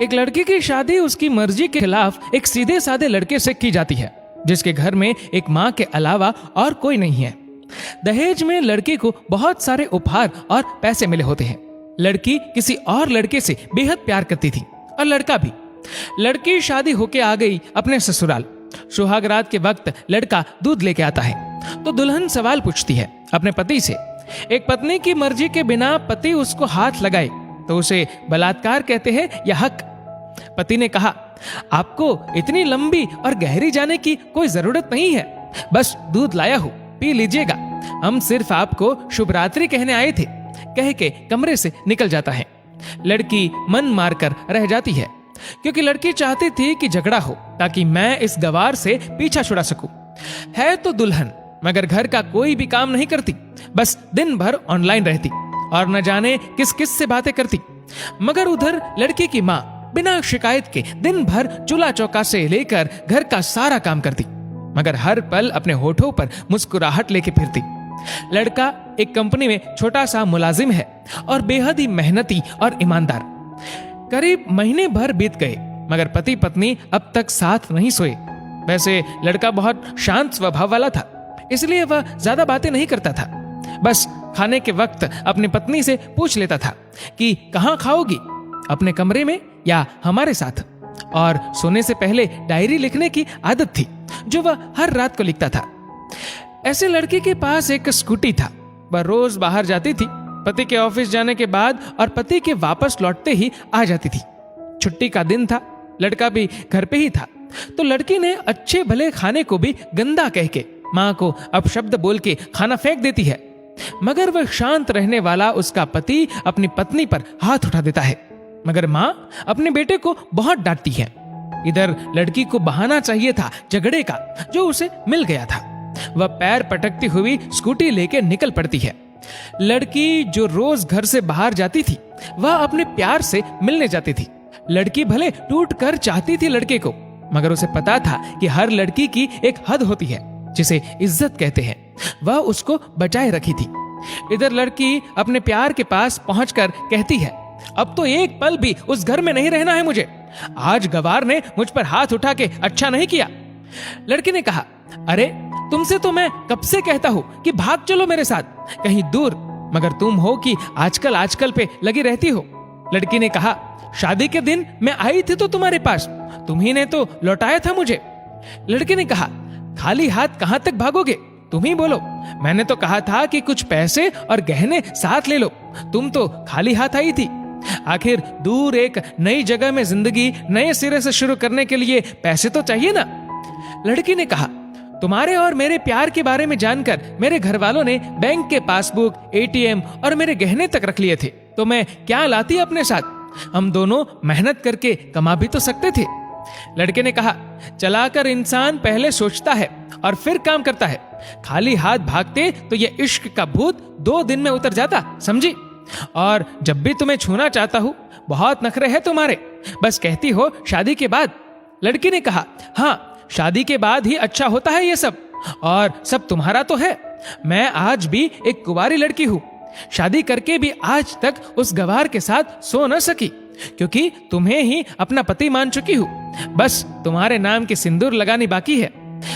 एक लड़की की शादी उसकी मर्जी के खिलाफ एक सीधे साधे लड़के से की जाती है, जिसके घर में एक माँ के अलावा और कोई नहीं है। दहेज में लड़की को बहुत सारे उपहार और पैसे मिले होते हैं। लड़की किसी और लड़के से बेहद प्यार करती थी और लड़का भी। लड़की शादी होके आ गई अपने ससुराल। सुहागरात के वक्त लड़का दूध लेके आता है तो दुल्हन सवाल पूछती है अपने पति से। एक पत्नी की मर्जी के बिना पति उसको हाथ लगाए तो उसे बलात्कार कहते हैं या हक। पति ने कहा, आपको इतनी लंबी और गहरी जाने की कोई जरूरत नहीं है, बस दूध लाया हूं, पी लीजिएगा, हम सिर्फ आपको शुभ रात्रि कहने आए थे, कह के कमरे से निकल जाता है। लड़की मन मारकर रह जाती है क्योंकि लड़की चाहती थी कि झगड़ा हो ताकि मैं इस गवार से पीछा छुड़ा सकूं। है तो दुल्हन मगर घर का कोई भी काम नहीं करती, बस दिन भर ऑनलाइन रहती और न जाने किस किस से बातें करती। मगर उधर लड़की की माँ बिना शिकायत के दिन भर चूल्हा चौका से लेकर घर का सारा काम करती, मगर हर पल अपने होठों पर मुस्कुराहट लेके फिरती। लड़का एक कंपनी में छोटा सा मुलाजिम है और बेहद ही मेहनती और ईमानदार। करीब महीने भर बीत गए मगर पति पत्नी अब तक साथ नहीं सोए। वैसे लड़का बहुत शांत स्वभाव वाला था, इसलिए वह ज्यादा बातें नहीं करता था। बस खाने के वक्त अपनी पत्नी से पूछ लेता था कि कहाँ खाओगी, अपने कमरे में या हमारे साथ। और सोने से पहले डायरी लिखने की आदत थी जो वह हर रात को लिखता था। ऐसे लड़के के पास एक स्कूटी था। वह रोज बाहर जाती थी, पति के ऑफिस जाने के बाद और पति के वापस लौटते ही आ जाती थी। छुट्टी का दिन था, लड़का भी घर पे ही था, तो लड़की ने अच्छे भले खाने को भी गंदा कह के माँ को अपशब्द बोल के खाना फेंक देती है। मगर वह शांत रहने वाला उसका पति अपनी पत्नी पर हाथ उठा देता है, मगर माँ अपने बेटे को बहुत डांटती है। इधर लड़की को बहाना चाहिए था झगड़े का जो उसे मिल गया था। वह पैर पटकती हुई स्कूटी लेके निकल पड़ती है। लड़की जो रोज घर से बाहर जाती थी वह अपने प्यार से मिलने जाती थी। लड़की भले टूट कर चाहती थी लड़के को, मगर उसे पता था कि हर लड़की की एक हद होती है जिसे इज्जत कहते हैं, वह उसको बचाए रखी थी। इधर लड़की अपने प्यार के पास पहुंचकर कहती है, अब तो एक पल भी उस घर में नहीं रहना है मुझे। आज गवार ने मुझ पर हाथ उठा के अच्छा नहीं किया। लड़की ने कहा, अरे तुमसे तो मैं कब से कहता हूं कि भाग चलो मेरे साथ कहीं दूर, मगर तुम हो कि आजकल पे लगी रहती हो। लड़की ने कहा, शादी के दिन मैं आई थी तो तुम्हारे पास, तुम्ही ने तो लौटाया था मुझे। लड़के ने कहा, खाली हाथ कहां तक भागोगे, तुम ही बोलो। मैंने तो कहा था कि कुछ पैसे और गहने साथ ले लो, तुम तो खाली हाथ आई थी। आखिर दूर एक नई जगह में जिंदगी नए सिरे से शुरू करने के लिए पैसे तो चाहिए ना। लड़की ने कहा, तुम्हारे और मेरे प्यार के बारे में जानकर मेरे घर वालों ने बैंक के पासबुक, एटीएम और मेरे गहने तक रख लिए थे, तो मैं क्या लाती अपने साथ। हम दोनों मेहनत करके कमा भी तो सकते थे। लड़के ने कहा, चलाकर इंसान पहले सोचता है और फिर काम करता है। खाली हाथ भागते तो ये इश्क का भूत 2 दिन में उतर जाता, समझी। और जब भी तुम्हें छूना चाहता हूं, बहुत नखरे हैं तुम्हारे, बस कहती हो शादी के बाद। लड़की ने कहा, हाँ शादी के बाद ही अच्छा होता है ये सब, और सब तुम्हारा तो है। मैं आज भी एक कुंवारी लड़की हूं, शादी करके भी आज तक उस गवार के साथ सो न सकी, क्योंकि तुम्हें ही अपना पति मान चुकी हूं। बस तुम्हारे नाम के सिंदूर लगानी बाकी है,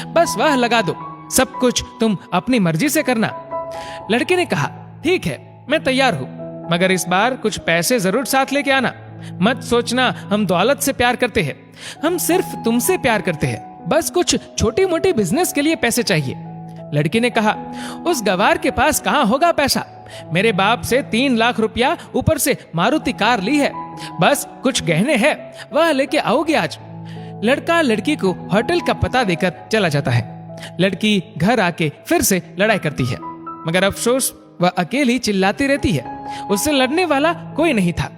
बस वह लगा दो, सब कुछ तुम अपनी मर्जी से करना। लड़के ने कहा, ठीक है मैं तैयार हूं, मगर इस बार कुछ पैसे जरूर साथ लेके आना। मत सोचना हम दौलत से प्यार करते हैं, हम सिर्फ तुमसे प्यार करते हैं, बस कुछ छोटी मोटी बिजनेस के लिए पैसे चाहिए। लड़की ने कहा, उस गवार के पास कहां होगा पैसा, मेरे बाप से 3 लाख रुपया ऊपर से मारुति कार ली है, बस कुछ गहने हैं वह लेके आओगे आज। लड़का लड़की को होटल का पता देकर चला जाता है। लड़की घर आके फिर से लड़ाई करती है, मगर अफसोस वह अकेली चिल्लाती रहती है, उससे लड़ने वाला कोई नहीं था।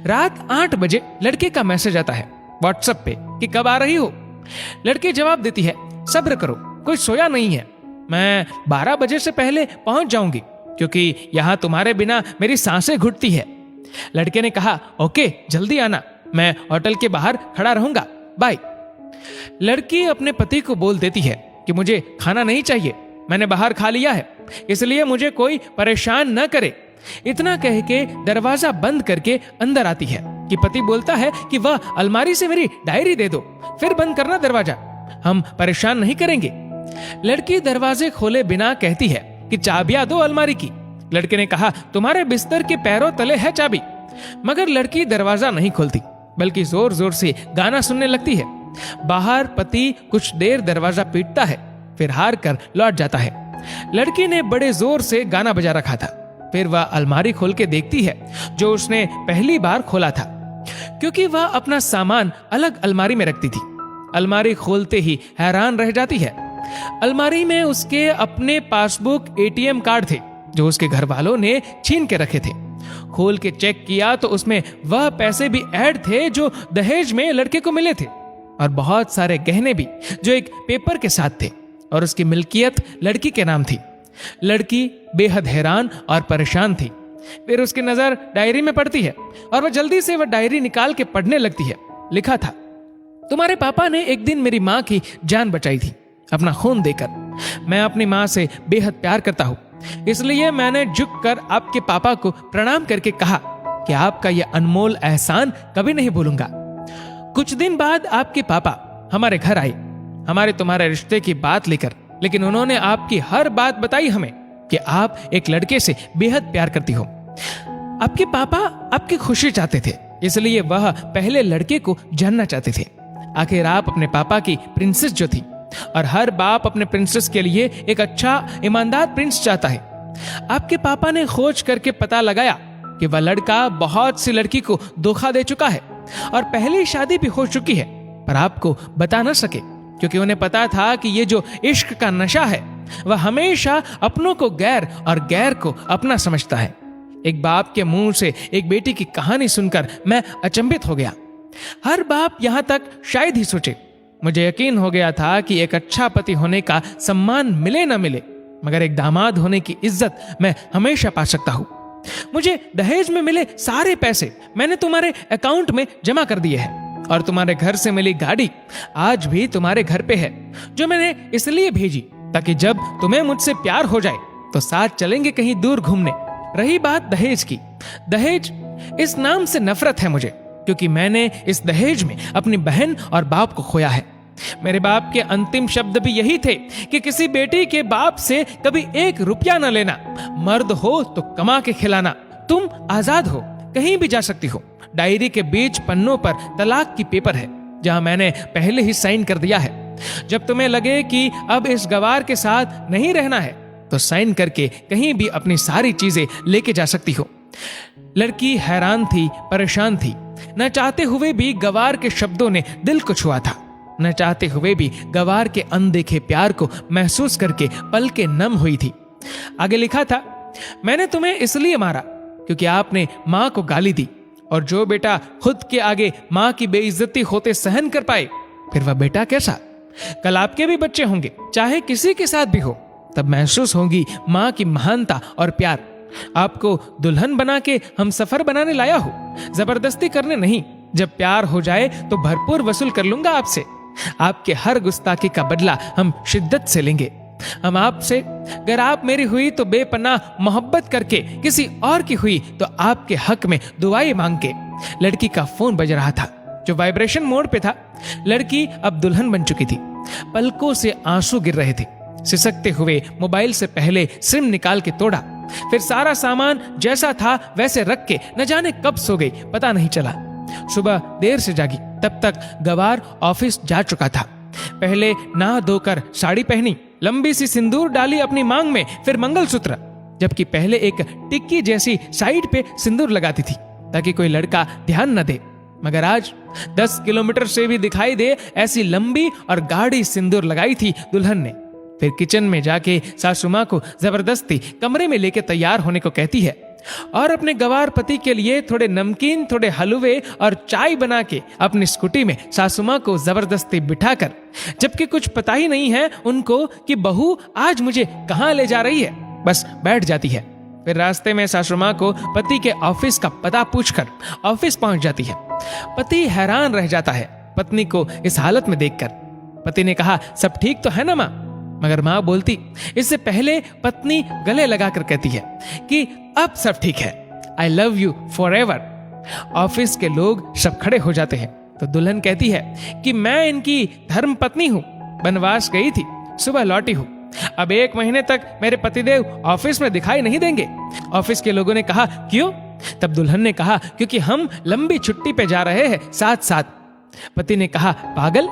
रात 8 बजे लड़के का मैसेज आता है व्हाट्सएप पे कि कब आ रही हो। लड़की जवाब देती है, सब्र करो, कोई सोया नहीं है, मैं 12 बजे से पहले पहुंच जाऊंगी, क्योंकि यहाँ तुम्हारे बिना मेरी सांसें घुटती है। लड़के ने कहा, ओके जल्दी आना, मैं होटल के बाहर खड़ा रहूंगा, बाय। लड़की अपने पति को बोल देती है कि मुझे खाना नहीं चाहिए, मैंने बाहर खा लिया है, इसलिए मुझे कोई परेशान न करे। इतना कह के दरवाजा बंद करके अंदर आती है। कि पति बोलता है कि वह अलमारी से मेरी डायरी दे दो, फिर बंद करना दरवाजा, हम परेशान नहीं करेंगे। लड़की दरवाजे खोले बिना कहती है कि चाबियां दो अलमारी की। लड़के ने कहा, तुम्हारे बिस्तर के पैरों तले है चाबी। मगर लड़की दरवाजा नहीं खोलती, बल्कि जोर जोर से गाना सुनने लगती है। बाहर पति कुछ देर दरवाजा पीटता है, फिर हार कर लौट जाता है। लड़की ने बड़े जोर से गाना बजा रखा था। फिर वह अलमारी खोल के देखती है जो उसने पहली बार खोला था, क्योंकि वह अपना सामान अलग अलमारी में रखती थी। अलमारी खोलते ही हैरान रह जाती है। अलमारी में उसके अपने पासबुक, एटीएम कार्ड थे जो उसके घर वालों ने छीन के रखे थे। खोल के चेक किया तो उसमें वह पैसे भी ऐड थे जो दहेज में लड़के को मिले थे, और बहुत सारे गहने भी जो एक पेपर के साथ थे, और उसकी मिल्कियत लड़की के नाम थी। लड़की बेहद हैरान और परेशान थी। फिर उसकी नजर डायरी में पड़ती है और वह जल्दी से वह डायरी निकाल के पढ़ने लगती है। लिखा था, तुम्हारे पापा ने एक दिन मेरी माँ की जान बचाई थी अपना खून देकर। मैं अपनी माँ से बेहद प्यार करता हूँ, इसलिए मैंने झुककर आपके पापा को प्रणाम करके कहा कि आपका यह अनमोल एहसान कभी नहीं भूलूंगा। कुछ दिन बाद आपके पापा हमारे घर आए, हमारे तुम्हारे रिश्ते की बात लेकर, लेकिन उन्होंने आपकी हर बात बताई हमें कि आप एक लड़के से बेहद प्यार करती हो। आपके पापा आपकी खुशी चाहते थे, इसलिए वह पहले लड़के को जानना चाहते थे। आखिर आप अपने पापा की प्रिंसेस जो थी, और हर बाप अपने प्रिंसेस के लिए एक अच्छा ईमानदार प्रिंस चाहता है। आपके पापा ने खोज करके पता लगाया कि वह लड़का बहुत सी लड़की को धोखा दे चुका है और पहली शादी भी हो चुकी है, पर आपको बता न सके, क्योंकि उन्हें पता था कि ये जो इश्क का नशा है वह हमेशा अपनों को गैर और गैर को अपना समझता है। एक बाप के मुंह से एक बेटी की कहानी सुनकर मैं अचंभित हो गया। हर बाप यहां तक शायद ही सोचे। मुझे यकीन हो गया था कि एक अच्छा पति होने का सम्मान मिले न मिले, मगर एक दामाद होने की इज्जत मैं हमेशा पा सकता हूं। मुझे दहेज में मिले सारे पैसे मैंने तुम्हारे अकाउंट में जमा कर दिए हैं, और तुम्हारे घर से मिली गाड़ी आज भी तुम्हारे घर पे है, जो मैंने इसलिए भेजी ताकि जब तुम्हें मुझसे प्यार हो जाए तो साथ चलेंगे कहीं दूर घूमने। रही बात दहेज की, दहेज इस नाम से नफरत है मुझे, क्योंकि मैंने इस दहेज में अपनी बहन और बाप को खोया है। मेरे बाप के अंतिम शब्द भी यही थे कि किसी बेटी के बाप से कभी 1 रुपया न लेना, मर्द हो तो कमा के खिलाना, तुम आजाद हो, कहीं भी जा सकती हो। डायरी के बीच पन्नों पर तलाक की पेपर है, जहां मैंने पहले ही साइन कर दिया है। जब तुम्हें लगे कि अब इस गवार के साथ नहीं रहना है तो साइन करके कहीं भी अपनी सारी चीजें लेके जा सकती हो। लड़की हैरान थी, परेशान थी। न चाहते हुए भी गवार के शब्दों ने दिल को छुआ था। न चाहते हुए भी गवार के अनदेखे प्यार को महसूस करके पलकें नम हुई थी। आगे लिखा था, मैंने तुम्हें इसलिए मारा क्योंकि आपने माँ को गाली दी, और जो बेटा खुद के आगे माँ की बेइज्जती होते सहन कर पाए, फिर वह बेटा कैसा? कल आपके भी बच्चे होंगे, चाहे किसी के साथ भी हो, तब महसूस होगी माँ की महानता और प्यार। आपको दुल्हन बना के हम सफर बनाने लाया हूं, जबरदस्ती करने नहीं। जब प्यार हो जाए तो भरपूर वसूल कर लूंगा आपसे। आपके हर गुस्ताखी का बदला हम शिद्दत से लेंगे। हम आपसे, अगर आप मेरी हुई तो बेपनाह मोहब्बत करके, किसी और की हुई तो आपके हक में दुआएं मांग के। लड़की का फोन बज रहा था जो वाइब्रेशन मोड पे था। लड़की अब दुल्हन बन चुकी थी। पलकों से आंसू गिर रहे थे। सिसकते हुए मोबाइल से पहले सिम निकाल के तोड़ा, फिर सारा सामान जैसा था वैसे रख के न जाने कब सो गई, पता नहीं चला। सुबह देर से जागी, तब तक गवार ऑफिस जा चुका था। पहले नहा धोकर साड़ी पहनी, लंबी सी सिंदूर डाली अपनी मांग में, फिर मंगलसूत्र, जबकि पहले एक टिक्की जैसी साइड पे सिंदूर लगाती थी ताकि कोई लड़का ध्यान न दे, मगर आज 10 किलोमीटर से भी दिखाई दे ऐसी लंबी और गाढ़ी सिंदूर लगाई थी दुल्हन ने। फिर किचन में जाके सासू माँ को जबरदस्ती कमरे में लेके तैयार होने को कहती है, और अपने गवार पति के लिए थोड़े नमकीन, थोड़े हलवे और चाय बना के अपनी स्कूटी में सासू माँ को जबरदस्ती बिठाकर, जबकि कुछ पता ही नहीं है उनको कि बहू आज मुझे कहाँ ले जा रही है, बस बैठ जाती है। फिर रास्ते में सासू माँ को पति के ऑफिस का पता पूछकर ऑफिस पहुंच जाती है। पति हैरान रह जाता है पत्नी को इस हालत में देखकर। पति ने कहा, सब ठीक तो है ना माँ? मगर माँ बोलती, इससे पहले पत्नी गले लगाकर कहती है कि अब सब ठीक है, I love you for ever. Office के लोग सब खड़े हो जाते हैं तो दुल्हन कहती है कि मैं इनकी धर्म पत्नी हूँ, वनवास गई थी, सुबह लौटी हूँ। अब 1 महीने तक मेरे पतिदेव ऑफिस में दिखाई नहीं देंगे। ऑफिस के लोगों ने कहा क्यों? तब दुल्हन ने कहा क्योंकि हम लंबी छुट्टी पे जा रहे हैं साथ साथ। पति ने कहा पागल?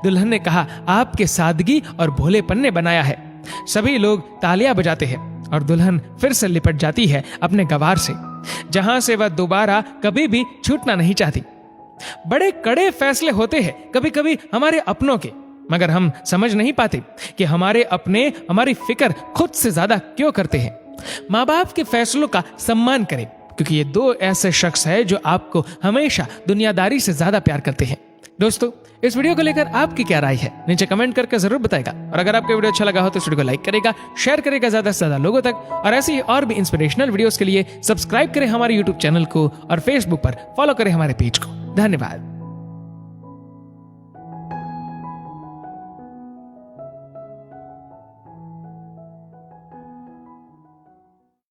दुल्हन ने कहा आपके सादगी और भोलेपन ने बनाया है। सभी लोग तालियां बजाते हैं और दुल्हन फिर से लिपट जाती है अपने गवार से, जहां से वह दोबारा कभी भी छूटना नहीं चाहती। बड़े कड़े फैसले होते हैं कभी कभी हमारे अपनों के, मगर हम समझ नहीं पाते कि हमारे अपने हमारी फिक्र खुद से ज्यादा क्यों करते हैं। माँ बाप के फैसलों का सम्मान करें, क्योंकि ये 2 ऐसे शख्स हैं जो आपको हमेशा दुनियादारी से ज्यादा प्यार करते हैं। दोस्तों, इस वीडियो को लेकर आपकी क्या राय है नीचे कमेंट करके जरूर बताएगा। और अगर आपको वीडियो अच्छा लगा हो तो इस वीडियो को लाइक करेगा, शेयर करेगा ज्यादा से ज्यादा लोगों तक। और ऐसी और भी इंस्पिरेशनल वीडियोस के लिए सब्सक्राइब करें हमारे यूट्यूब चैनल को और फेसबुक पर फॉलो करें हमारे पेज को। धन्यवाद।